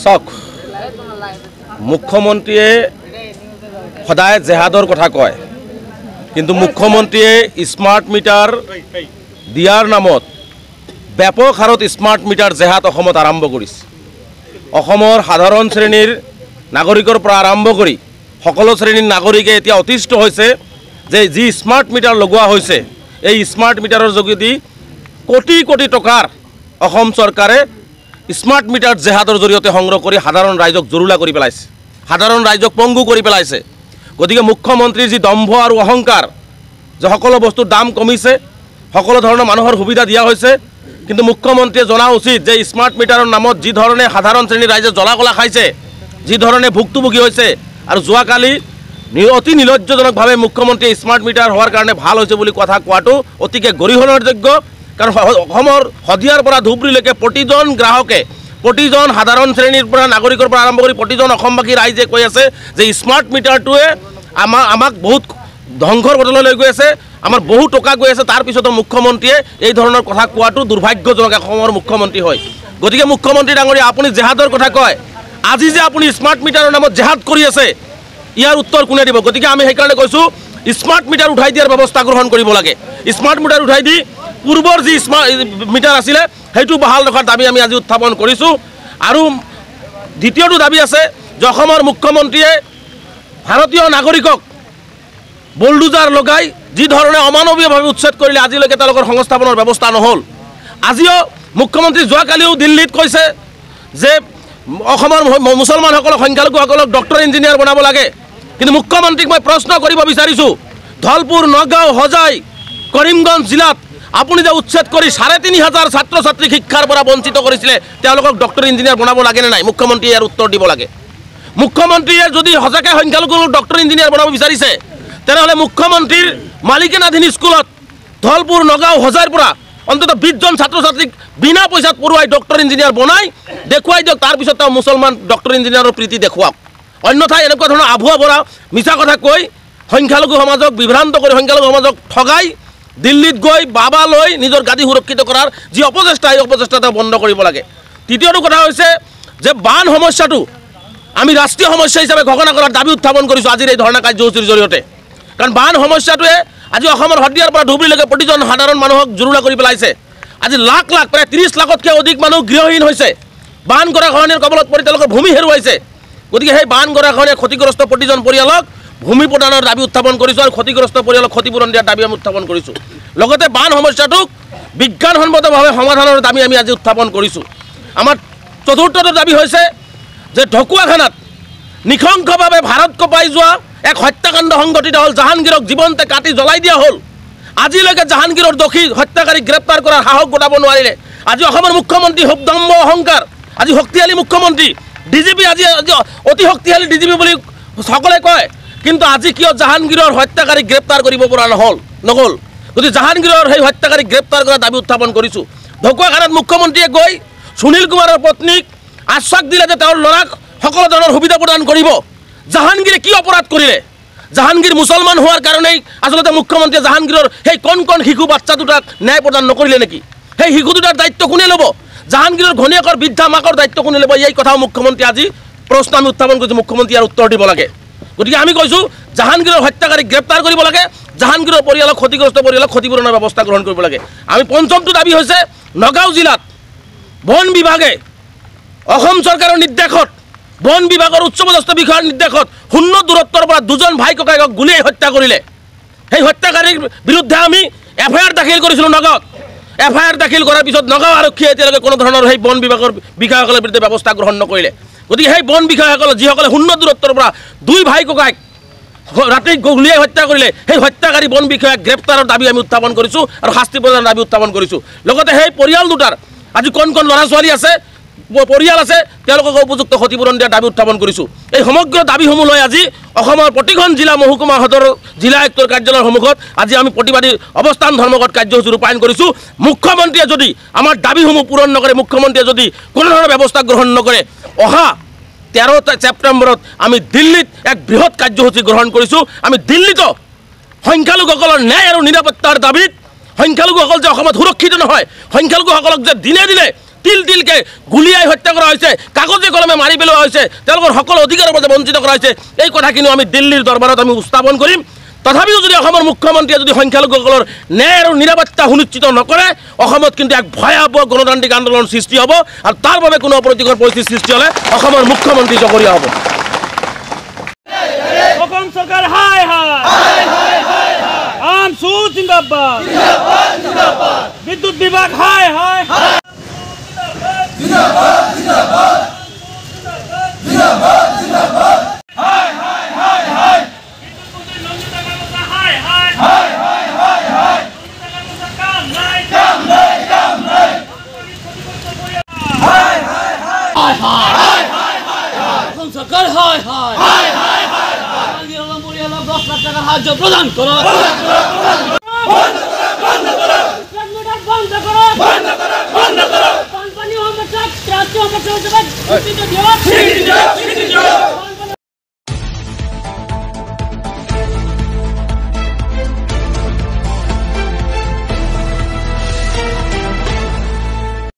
চাওক মুখ্যমন্ত্ৰীয়ে সদায় জেহাদৰ কথা কয় কিন্তু মুখ্যমন্ত্ৰীয়ে স্মাৰ্ট মিটাৰ দিয়াৰ নামত ব্যাপক হাৰত স্মাৰ্ট মিটাৰ জেহাদ অসমত আৰম্ভ কৰিছে। অসমৰ সাধাৰণ শ্ৰেণীৰ নাগৰিকৰ পৰা আৰম্ভ কৰি সকলো শ্ৰেণীৰ নাগৰিকে এতিয়া অতিষ্ঠ হৈছে যে যি স্মাৰ্ট মিটাৰ লগোৱা হৈছে এই স্মাৰ্ট মিটাৰৰ যোগেদি কোটি কোটি টকাৰ অসম চৰকাৰে স্মাৰ্ট মিটাৰ জেহাদৰ জৰিয়তে সংগ্ৰহ কৰি সাধাৰণ ৰাইজক জুৰুলা কৰি পেলাইছে, সাধাৰণ ৰাইজক পংগু কৰি পেলাইছে। গতিকে মুখ্যমন্ত্ৰীৰ যি দম্ভ আৰু অহংকাৰ যে সকলো বস্তুৰ দাম কমিছে, সকলো ধৰণৰ মানুহৰ সুবিধা দিয়া হৈছে, কিন্তু মুখ্যমন্ত্ৰীয়ে জনা উচিত যে স্মাৰ্ট মিটাৰৰ নামত যি ধৰণে সাধাৰণ শ্ৰেণীৰ ৰাইজে জ্বলা কলা খাইছে, যি ধৰণে ভুক্তভোগী হৈছে আৰু যোৱাকালি অতি নিলজ্জজনকভাৱে মুখ্যমন্ত্ৰীয়ে স্মাৰ্ট মিটাৰ হোৱাৰ কাৰণে ভাল হৈছে বুলি কথা কোৱাটো অতিকে গৰিহণাৰ যোগ্য। কাৰণ অসমৰ শদিয়াৰ পৰা ধুবুৰীলৈকে প্ৰতিজন গ্ৰাহকে, প্ৰতিজন সাধাৰণ শ্ৰেণীৰ পৰা নাগৰিকৰ পৰা আৰম্ভ কৰি প্ৰতিজন অসমবাসী ৰাইজে কৈ আছে যে স্মাৰ্ট মিটাৰটোৱে আমাক বহুত ধ্বংসৰ পথলৈ লৈ গৈ আছে, আমাৰ বহু টকা গৈ আছে। তাৰপিছতো মুখ্যমন্ত্ৰীয়ে এই ধৰণৰ কথা কোৱাটো দুৰ্ভাগ্যজনক অসমৰ মুখ্যমন্ত্ৰী হয়। গতিকে মুখ্যমন্ত্ৰী ডাঙৰীয়া আপুনি জেহাদৰ কথা কয়, আজি যে আপুনি স্মাৰ্ট মিটাৰৰ নামত জেহাদ কৰি আছে ইয়াৰ উত্তৰ কোনে দিব? গতিকে আমি সেইকাৰণে কৈছোঁ স্মাৰ্ট মিটাৰ উঠাই দিয়াৰ ব্যৱস্থা গ্ৰহণ কৰিব লাগে। স্মাৰ্ট মিটাৰ উঠাই দি পূৰ্বৰ যি স্মাৰ্ট মিটাৰ আছিলে সেইটো বহাল ৰখাৰ দাবী আমি আজি উত্থাপন কৰিছোঁ। আৰু দ্বিতীয়টো দাবী আছে যে অসমৰ মুখ্যমন্ত্ৰীয়ে ভাৰতীয় নাগৰিকক বুলডোজাৰ লগাই যি ধৰণে অমানৱীয়ভাৱে উচ্ছেদ কৰিলে আজিলৈকে তেওঁলোকৰ সংস্থাপনৰ ব্যৱস্থা নহ'ল। আজিও মুখ্যমন্ত্ৰী যোৱাকালিও দিল্লীত কৈছে যে অসমৰ মুছলমানসকলক সংখ্যালঘুসকলক ডক্টৰ ইঞ্জিনিয়াৰ বনাব লাগে। কিন্তু মুখ্যমন্ত্ৰীক মই প্ৰশ্ন কৰিব বিচাৰিছোঁ, ধলপুৰ, নগাঁও, হোজাই, কৰিমগঞ্জ জিলাত আপুনি যে উচ্ছেদ কৰি ৩৫০০ ছাত্ৰ ছাত্ৰীক শিক্ষাৰ পৰা বঞ্চিত কৰিছিলে তেওঁলোকক ডক্টৰ ইঞ্জিনিয়াৰ বনাব লাগেনে নাই? মুখ্যমন্ত্ৰীয়ে ইয়াৰ উত্তৰ দিব লাগে। মুখ্যমন্ত্ৰীয়ে যদি সঁচাকৈ সংখ্যালঘুক ডক্টৰ ইঞ্জিনিয়াৰ বনাব বিচাৰিছে তেনেহ'লে মুখ্যমন্ত্ৰীৰ মালিকানাধীন স্কুলত ধলপুৰ, নগাঁও, হোজাইৰ পৰা অন্ততঃ ২০জন ছাত্ৰ ছাত্ৰীক বিনা পইচাত পঢ়ুৱাই ডক্টৰ ইঞ্জিনিয়াৰ বনাই দেখুৱাই দিয়ক, তাৰপিছত তেওঁ মুছলমান ডক্টৰ ইঞ্জিনিয়াৰৰ প্ৰীতি দেখুৱাওক। অন্যথা এনেকুৱা ধৰণৰ আভুৱা ভৰা মিছা কথা কৈ সংখ্যালঘু সমাজক বিভ্ৰান্ত কৰি সংখ্যালঘু সমাজক ঠগাই দিল্লীত গৈ বাবা লৈ নিজৰ গাদী সুৰক্ষিত কৰাৰ যি অপচেষ্টা এই অপচেষ্টা বন্ধ কৰিব লাগে। তৃতীয়টো কথা হৈছে যে বান সমস্যাটো আমি ৰাষ্ট্ৰীয় সমস্যা হিচাপে ঘোষণা কৰাৰ দাবী উত্থাপন কৰিছোঁ আজিৰ এই ধৰ্ণা কাৰ্যসূচীৰ জৰিয়তে। কাৰণ বান সমস্যাটোৱে আজি অসমৰ শদিয়াৰ পৰা ধুবুৰীলৈকে প্ৰতিজন সাধাৰণ মানুহক জুৰুলা কৰি পেলাইছে। আজি লাখ লাখ প্ৰায় ৩০ লাখতকৈ অধিক মানুহ গৃহহীন হৈছে, বান গৰাখহনীয়াৰ কবলত পৰি তেওঁলোকৰ ভূমি হেৰুৱাইছে। গতিকে সেই বান গৰাখহনীয়া ক্ষতিগ্ৰস্ত প্ৰতিজন পৰিয়ালক ভূমি প্ৰদানৰ দাবী উত্থাপন কৰিছোঁ আৰু ক্ষতিগ্ৰস্ত পৰিয়ালক ক্ষতিপূৰণ দিয়াৰ দাবী আমি উত্থাপন কৰিছোঁ। লগতে বান সমস্যাটোক বিজ্ঞানসন্মতভাৱে সমাধানৰ দাবী আমি আজি উত্থাপন কৰিছোঁ। আমাৰ চতুৰ্থটো দাবী হৈছে যে ঢকুৱাখানাত নৃশংসভাৱে ভাৰত কঁপাই যোৱা এক হত্যাকাণ্ড সংঘটিত হ'ল। জাহাংগীৰক জীৱনতে কাটি জ্বলাই দিয়া হ'ল। আজিলৈকে জাহাংগীৰৰ দোষী হত্যাকাৰীক গ্ৰেপ্তাৰ কৰাৰ সাহস গোটাব নোৱাৰিলে। আজি অসমৰ মুখ্যমন্ত্ৰী দম্ভ অহংকাৰ, আজি শক্তিশালী মুখ্যমন্ত্ৰী, ডিজিপি আজি অতি শক্তিশালী ডিজিপি বুলি সকলে কয়, কিন্তু আজি কিয় জাহাংগীৰৰ হত্যাকাৰীক গ্ৰেপ্তাৰ কৰিব পৰা নগ'ল? গতিকে জাহাংগীৰৰ সেই হত্যাকাৰীক গ্ৰেপ্তাৰ কৰাৰ দাবী উত্থাপন কৰিছোঁ। ঢকুৱাখানাত মুখ্যমন্ত্ৰীয়ে গৈ সুনীল কুমাৰৰ পত্নীক আশ্বাস দিলে যে তেওঁৰ ল'ৰাক সকলো ধৰণৰ সুবিধা প্ৰদান কৰিব। জাহাংগীৰে কি অপৰাধ কৰিলে? জাহাংগীৰ মুছলমান হোৱাৰ কাৰণেই আচলতে মুখ্যমন্ত্ৰীয়ে জাহাংগীৰৰ সেই কণ কণ শিশু বাচ্চা দুটাক ন্যায় প্ৰদান নকৰিলে নেকি? সেই শিশু দুটাৰ দায়িত্ব কোনে ল'ব? জাহাংগীৰৰ ঘনীয়েকৰ বৃদ্ধা মাকৰ দায়িত্ব কোনে ল'ব? এই কথাও মুখ্যমন্ত্ৰী আজি প্ৰশ্ন আমি উত্থাপন কৰিছোঁ। মুখ্যমন্ত্ৰী ইয়াৰ উত্তৰ দিব লাগে। গতিকে আমি কৈছোঁ জাহাংগীৰৰ হত্যাকাৰীক গ্ৰেপ্তাৰ কৰিব লাগে, জাহাংগীৰৰ পৰিয়ালক ক্ষতিগ্ৰস্ত পৰিয়ালক ক্ষতিপূৰণৰ ব্যৱস্থা গ্ৰহণ কৰিব লাগে। আমি পঞ্চমটো দাবী হৈছে নগাঁও জিলাত বন বিভাগে অসম চৰকাৰৰ নিৰ্দেশত, বন বিভাগৰ উচ্চপদস্থ বিষয়াৰ নিৰ্দেশত 0 দূৰত্বৰ পৰা 2জন ভাই ককায়েকক গুলীয়াই হত্যা কৰিলে। সেই হত্যাকাৰীৰ বিৰুদ্ধে আমি FIR দাখিল কৰিছিলোঁ নগাঁৱত। FIR দাখিল কৰাৰ পিছত নগাঁও আৰক্ষীয়ে এতিয়ালৈকে কোনো ধৰণৰ সেই বন বিভাগৰ বিষয়াসকলৰ বিৰুদ্ধে ব্যৱস্থা গ্ৰহণ নকৰিলে। গতিকে সেই বন বিষয়াসকল যিসকলে 0 দূৰত্বৰ পৰা 2 ভাই ককায়েক ৰাতি গুলীয়াই হত্যা কৰিলে, সেই হত্যাকাৰী বন বিষয়াক গ্ৰেপ্তাৰৰ দাবী আমি উত্থাপন কৰিছোঁ আৰু শাস্তি প্ৰদানৰ দাবী উত্থাপন কৰিছোঁ। লগতে সেই পৰিয়াল দুটাৰ আজি কণ কণ ল'ৰা ছোৱালী আছে, পৰিয়াল আছে, তেওঁলোকক উপযুক্ত ক্ষতিপূৰণ দিয়াৰ দাবী উত্থাপন কৰিছোঁ। এই সমগ্ৰ দাবীসমূহ লৈ আজি অসমৰ প্ৰতিখন জিলা মহকুমা সদৰ জিলা আয়ুক্তৰ কাৰ্যালয়ৰ সন্মুখত আজি আমি প্ৰতিবাদী অৱস্থান ধৰ্মঘট কাৰ্যসূচী ৰূপায়ণ কৰিছোঁ। মুখ্যমন্ত্ৰীয়ে যদি আমাৰ দাবীসমূহ পূৰণ নকৰে, মুখ্যমন্ত্ৰীয়ে যদি কোনো ধৰণৰ ব্যৱস্থা গ্ৰহণ নকৰে, অহা 13 ছেপ্টেম্বৰত আমি দিল্লীত এক বৃহৎ কাৰ্যসূচী গ্ৰহণ কৰিছোঁ। আমি দিল্লীতো সংখ্যালঘুসকলৰ ন্যায় আৰু নিৰাপত্তাৰ দাবীত, সংখ্যালঘুসকল যে অসমত সুৰক্ষিত নহয়, সংখ্যালঘুসকলক যে দিনে দিনে তিল তিলকৈ গুলিয়াই হত্যা কৰা হৈছে, কাগজে কলমে মাৰি পেলোৱা হৈছে, তেওঁলোকৰ সকলো অধিকাৰৰ পৰা বঞ্চিত কৰা হৈছে। এই কথাখিনিও আমি দিল্লীৰ দৰবাৰত আমি উত্থাপন কৰিম। তথাপিও যদি অসমৰ মুখ্যমন্ত্ৰীয়ে যদি সংখ্যালঘুসকলৰ ন্যায় আৰু নিৰাপত্তা সুনিশ্চিত নকৰে, অসমত কিন্তু এক ভয়াৱহ গণতান্ত্ৰিক আন্দোলন সৃষ্টি হ'ব আৰু তাৰ বাবে কোনো অপ্ৰীতিকৰ পৰিস্থিতিৰ সৃষ্টি হ'লে অসমৰ মুখ্যমন্ত্ৰী জগৰীয়া হ'ব। অসম চৰকাৰ হাই হাই, আমচু জিন্দাবাদ, বিদ্যুৎ বিভাগ হাই হাই, সরকার হাই হাই হাই হাই হাই আলিয়ালা মরিয়ালা 10 লাখ টাকা সাহায্য প্রদান করো, বন্ধ করো বন্ধ করো বন্ধ করো বন্ধ করো company home truck trust home truck